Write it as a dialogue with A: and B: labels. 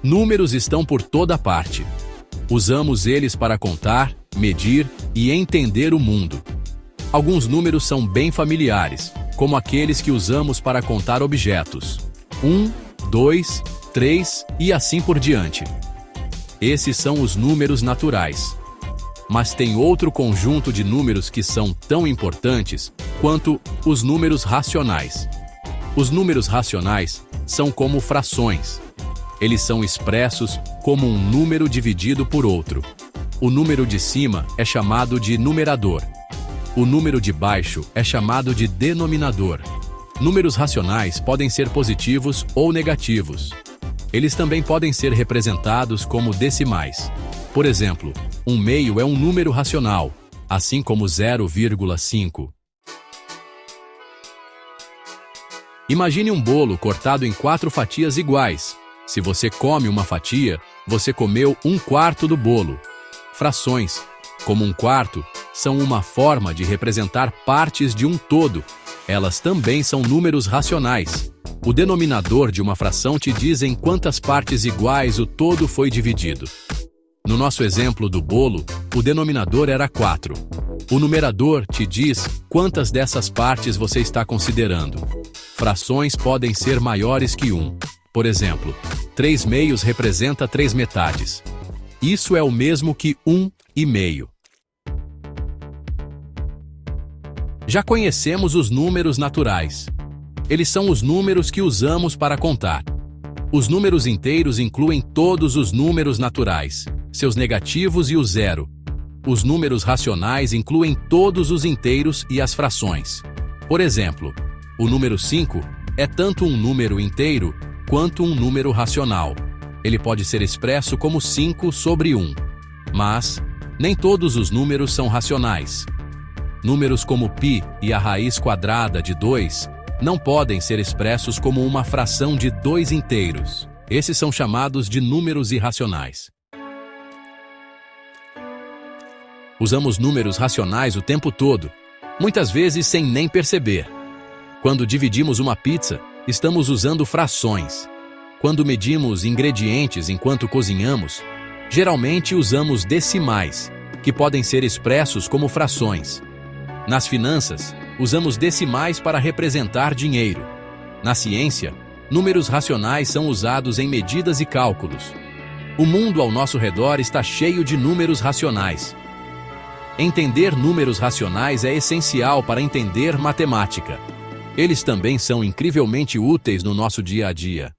A: Números estão por toda parte. Usamos eles para contar, medir e entender o mundo. Alguns números são bem familiares, como aqueles que usamos para contar objetos. 1, 2, 3 e assim por diante. Esses são os números naturais. Mas tem outro conjunto de números que são tão importantes quanto os números racionais. Os números racionais são como frações. Eles são expressos como um número dividido por outro. O número de cima é chamado de numerador. O número de baixo é chamado de denominador. Números racionais podem ser positivos ou negativos. Eles também podem ser representados como decimais. Por exemplo, 1/2 é um número racional, assim como 0,5. Imagine um bolo cortado em 4 fatias iguais. Se você come uma fatia, você comeu 1/4 do bolo. Frações, como 1/4, são uma forma de representar partes de um todo. Elas também são números racionais. O denominador de uma fração te diz em quantas partes iguais o todo foi dividido. No nosso exemplo do bolo, o denominador era 4. O numerador te diz quantas dessas partes você está considerando. Frações podem ser maiores que 1. Por exemplo, 3/2 representa 3 metades. Isso é o mesmo que 1/2. Já conhecemos os números naturais. Eles são os números que usamos para contar. Os números inteiros incluem todos os números naturais, seus negativos e o zero. Os números racionais incluem todos os inteiros e as frações. Por exemplo, o número 5 é tanto um número inteiro quanto um número racional. Ele pode ser expresso como 5/1. Mas nem todos os números são racionais. Números como π e a raiz quadrada de 2 não podem ser expressos como uma fração de 2 inteiros. Esses são chamados de números irracionais. Usamos números racionais o tempo todo, muitas vezes sem nem perceber. Quando dividimos uma pizza, estamos usando frações. Quando medimos ingredientes enquanto cozinhamos, geralmente usamos decimais, que podem ser expressos como frações. Nas finanças, usamos decimais para representar dinheiro. Na ciência, números racionais são usados em medidas e cálculos. O mundo ao nosso redor está cheio de números racionais. Entender números racionais é essencial para entender matemática. Eles também são incrivelmente úteis no nosso dia a dia.